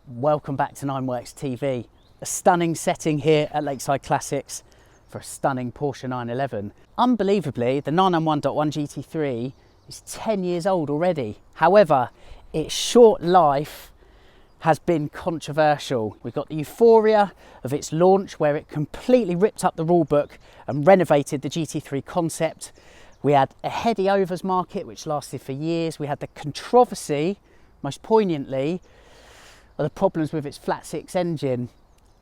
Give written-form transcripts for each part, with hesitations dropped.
Welcome back to Nineworks TV. A stunning setting here at Lakeside Classics for a stunning Porsche 911. Unbelievably, the 991.1 GT3 is 10 years old already. However, its short life has been controversial. We've got the euphoria of its launch where it completely ripped up the rulebook and renovated the GT3 concept. We had a heady overs market which lasted for years. We had the controversy, most poignantly, of the problems with its flat six engine.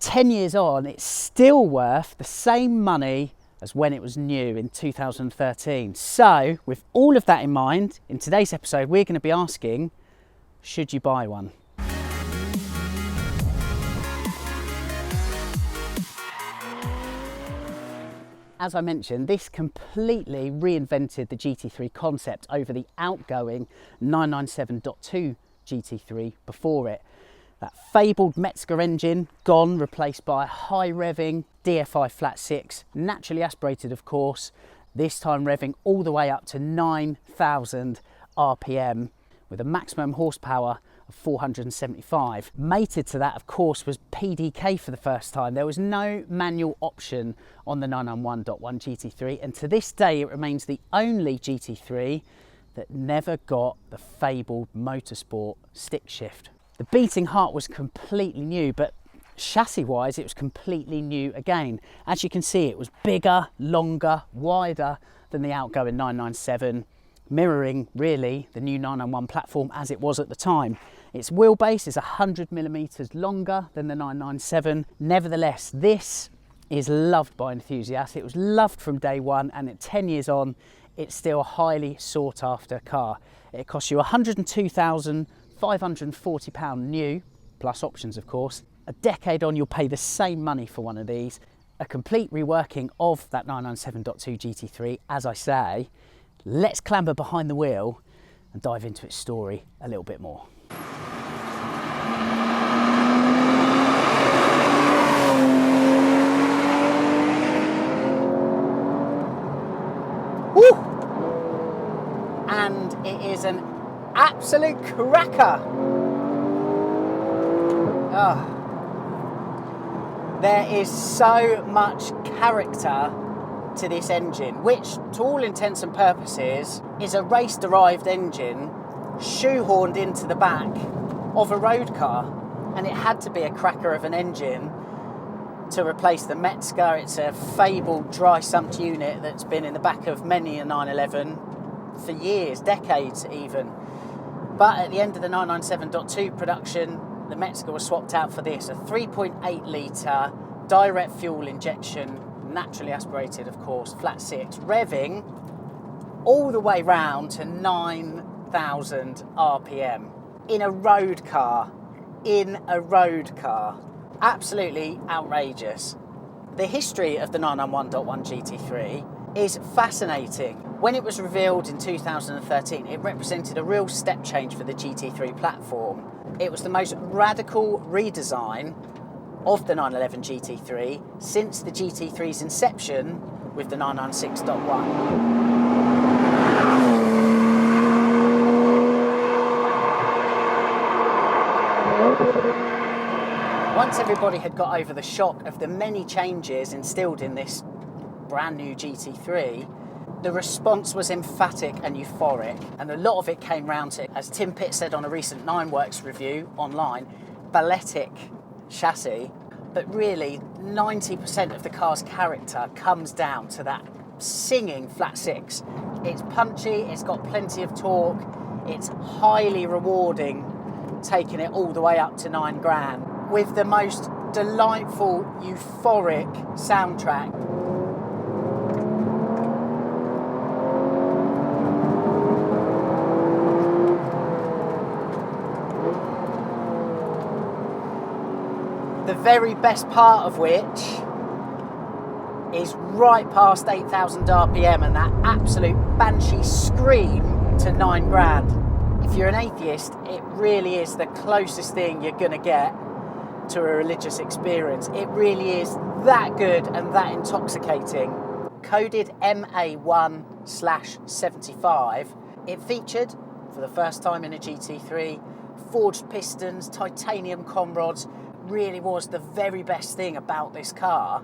10 years on, it's still worth the same money as when it was new in 2013. So, with all of that in mind, in today's episode, we're going to be asking, should you buy one? As I mentioned, this completely reinvented the GT3 concept over the outgoing 997.2 GT3 before it. That fabled Metzger engine, gone, replaced by a high-revving DFI flat six, naturally aspirated of course, this time revving all the way up to 9,000 RPM with a maximum horsepower of 475. Mated to that, of course, was PDK for the first time. There was no manual option on the 991.1 GT3, and to this day it remains the only GT3 that never got the fabled motorsport stick shift. The beating heart was completely new, but chassis-wise it was completely new again. As you can see, it was bigger, longer, wider than the outgoing 997, mirroring really the new 991 platform as it was at the time. Its wheelbase is 100mm longer than the 997. Nevertheless, this is loved by enthusiasts. It was loved from day one, and at 10 years on, it's still a highly sought after car. It costs you £102,540 new, plus options of course. A decade on, you'll pay the same money for one of these. A complete reworking of that 997.2 GT3, as I say. Let's clamber behind the wheel and dive into its story a little bit more. Woo! And it is an absolute cracker. Oh. There is so much character to this engine, which to all intents and purposes is a race-derived engine shoehorned into the back of a road car, and it had to be a cracker of an engine to replace the Metzger. It's a fabled dry-sumped unit that's been in the back of many a 911 for years, decades even. But at the end of the 997.2 production, the Metzger was swapped out for this, a 3.8 litre direct fuel injection, naturally aspirated of course, flat six, revving all the way round to 9,000 RPM in a road car. Absolutely outrageous. The history of the 991.1 GT3 is fascinating. When it was revealed in 2013, it represented a real step change for the GT3 platform. It was the most radical redesign of the 911 GT3 since the GT3's inception with the 996.1. Once everybody had got over the shock of the many changes instilled in this brand new GT3, the response was emphatic and euphoric, and a lot of it came round to, as Tim Pitt said on a recent Nineworks review online, balletic chassis. But really 90% of the car's character comes down to that singing flat six. It's punchy, it's got plenty of torque, it's highly rewarding, taking it all the way up to 9 grand with the most delightful euphoric soundtrack. The very best part of which is right past 8,000 RPM and that absolute banshee scream to 9 grand. If you're an atheist, it really is the closest thing you're going to get to a religious experience. It really is that good and that intoxicating. Coded MA1/75, it featured, for the first time in a GT3, forged pistons, titanium conrods, really was the very best thing about this car,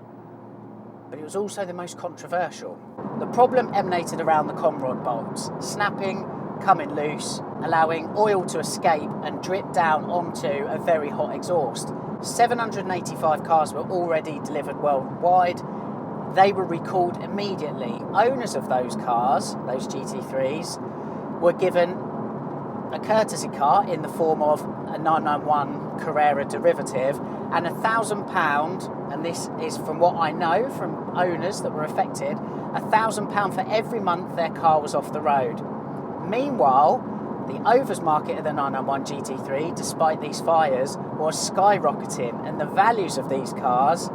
but it was also the most controversial. The problem emanated around the conrod bolts, snapping, coming loose, allowing oil to escape and drip down onto a very hot exhaust. 785 cars were already delivered worldwide. They were recalled immediately. Owners of those cars, those GT3s, were given a courtesy car in the form of a 991 Carrera derivative and £1,000, and this is from what I know from owners that were affected, £1,000 for every month their car was off the road. Meanwhile, the overs market of the 991 GT3, despite these fires, was skyrocketing and the values of these cars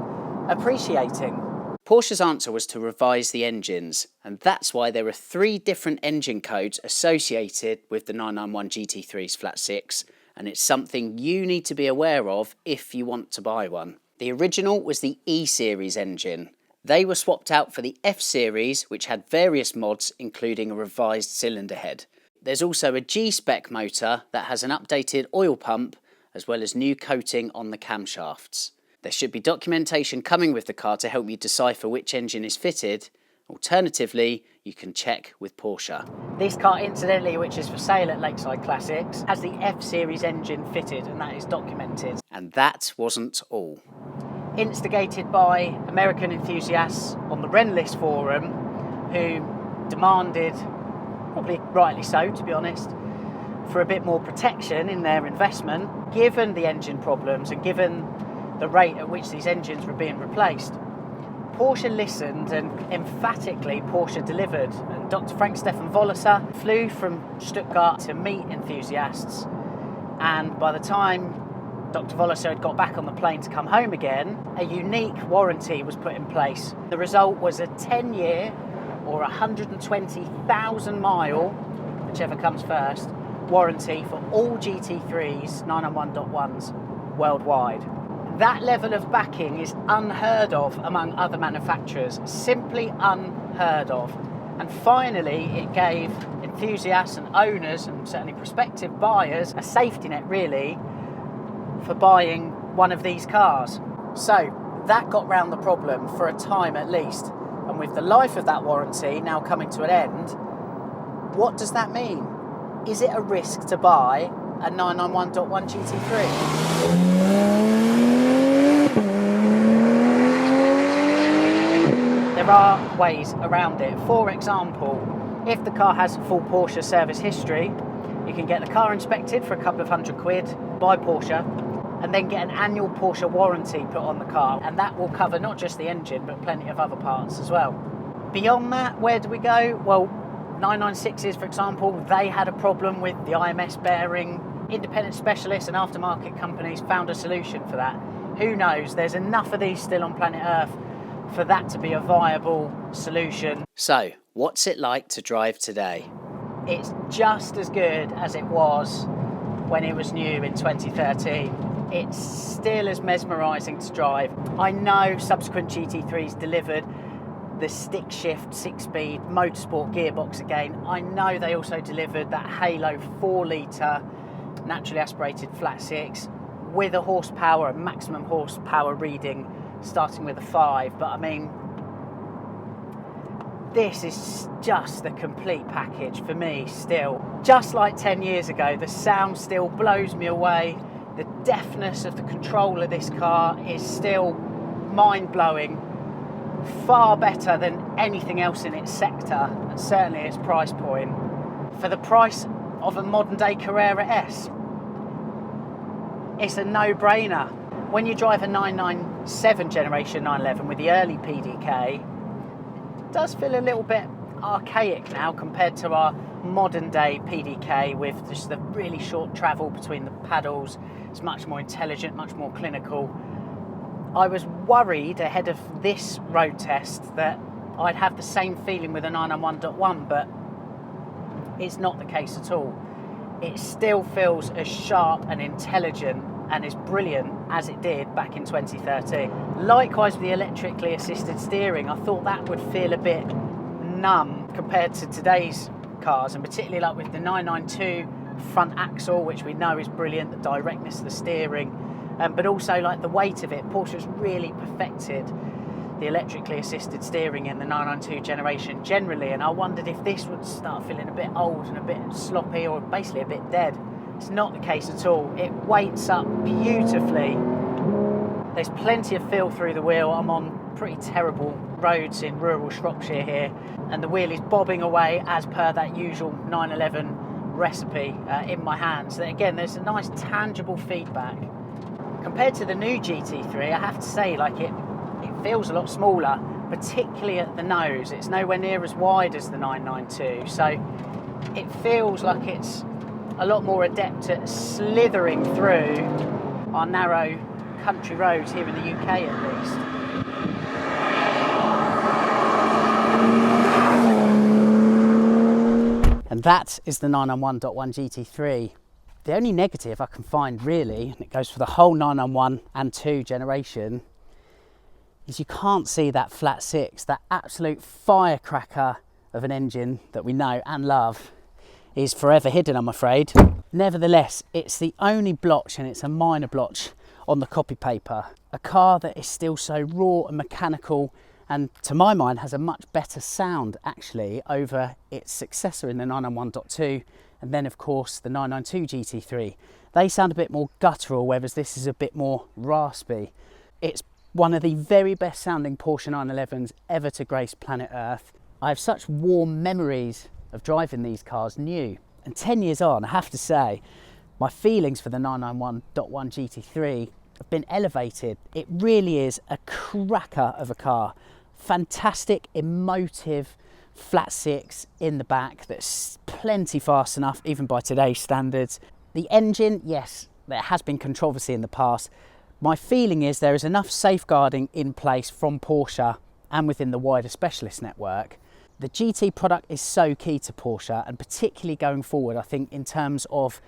appreciating. Porsche's answer was to revise the engines, and that's why there are 3 different engine codes associated with the 991 GT3's flat 6, and it's something you need to be aware of if you want to buy one. The original was the E-Series engine. They were swapped out for the F-Series, which had various mods, including a revised cylinder head. There's also a G-Spec motor that has an updated oil pump, as well as new coating on the camshafts. There should be documentation coming with the car to help you decipher which engine is fitted. Alternatively, you can check with Porsche. This car, incidentally, which is for sale at Lakeside Classics, has the F-Series engine fitted, and that is documented. And that wasn't all. Instigated by American enthusiasts on the Renlist forum, who demanded, probably rightly so to be honest, for a bit more protection in their investment, given the engine problems and given the rate at which these engines were being replaced. Porsche listened, and emphatically Porsche delivered, and Dr. Frank Stefan Wolliser flew from Stuttgart to meet enthusiasts, and by the time Dr. Wolliser had got back on the plane to come home again, a unique warranty was put in place. The result was a 10-year or 120,000 mile, whichever comes first, warranty for all GT3s 991.1s worldwide. That level of backing is unheard of among other manufacturers, simply unheard of. And finally, it gave enthusiasts and owners, and certainly prospective buyers, a safety net really for buying one of these cars. So that got round the problem for a time at least. And with the life of that warranty now coming to an end, what does that mean? Is it a risk to buy a 991.1 GT3? There are ways around it. For example, if the car has full Porsche service history, you can get the car inspected for a couple of £100 by Porsche, and then get an annual Porsche warranty put on the car, and that will cover not just the engine but plenty of other parts as well. Beyond that, where do we go? Well, 996s, for example, they had a problem with the IMS bearing. Independent specialists and aftermarket companies found a solution for that. Who knows? There's enough of these still on planet Earth for that to be a viable solution. So, what's it like to drive today? It's just as good as it was when it was new in 2013. It's still as mesmerising to drive. I know subsequent GT3s delivered the stick shift 6-speed motorsport gearbox again. I know they also delivered that Halo 4-litre naturally aspirated flat 6 with a horsepower, a maximum horsepower reading starting with a 5. But I mean, this is just the complete package for me still. Just like 10 years ago, the sound still blows me away. The deftness of the control of this car is still mind-blowing. Far better than anything else in its sector, and certainly its price point. For the price of a modern-day Carrera S, it's a no-brainer. When you drive a 997 generation 911 with the early PDK, it does feel a little bit archaic now compared to our modern-day PDK with just the really short travel between the paddles. It's much more intelligent, much more clinical. I was worried ahead of this road test that I'd have the same feeling with a 991.1, but it's not the case at all. It still feels as sharp and intelligent and as brilliant as it did back in 2013. Likewise with the electrically assisted steering, I thought that would feel a bit numb compared to today's cars, and particularly like with the 992 front axle, which we know is brilliant, the directness of the steering, but also like the weight of it. Porsche's really perfected the electrically assisted steering in the 992 generation generally, and I wondered if this would start feeling a bit old and a bit sloppy, or basically a bit dead. It's not the case at all. It weights up beautifully. There's plenty of feel through the wheel. I'm on pretty terrible roads in rural Shropshire here, and the wheel is bobbing away as per that usual 911 recipe in my hands. Again, there's a nice tangible feedback. Compared to the new GT3, I have to say, like it feels a lot smaller, particularly at the nose. It's nowhere near as wide as the 992, so it feels like it's a lot more adept at slithering through our narrow country roads here in the UK at least. And that is the 991.1 GT3. The only negative I can find really, and it goes for the whole 991 and 2 generation, is you can't see that flat six, that absolute firecracker of an engine that we know and love is forever hidden, I'm afraid. Nevertheless, it's the only blotch, and it's a minor blotch, on the copy paper. A car that is still so raw and mechanical, and to my mind has a much better sound actually over its successor in the 991.2, and then of course the 992 GT3. They sound a bit more guttural, whereas this is a bit more raspy. It's one of the very best sounding Porsche 911s ever to grace planet Earth. I have such warm memories of driving these cars new, and 10 years on, I have to say, my feelings for the 991.1 GT3 have been elevated. It really is a cracker of a car. Fantastic, emotive flat six in the back that's plenty fast enough even by today's standards. The engine, yes, there has been controversy in the past. My feeling is there is enough safeguarding in place from Porsche and within the wider specialist network. The GT product is so key to Porsche, and particularly going forward, I think in terms of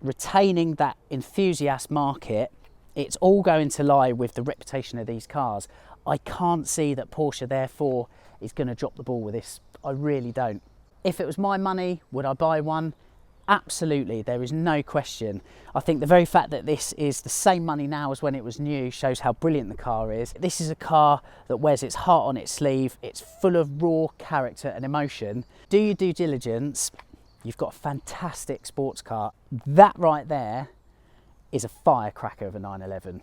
retaining that enthusiast market, it's all going to lie with the reputation of these cars. I can't see that Porsche therefore is going to drop the ball with this. I really don't. If it was my money, would I buy one? Absolutely, there is no question. I think the very fact that this is the same money now as when it was new shows how brilliant the car is. This is a car that wears its heart on its sleeve. It's full of raw character and emotion. Do your due diligence. You've got a fantastic sports car. That right there is a firecracker of a 911.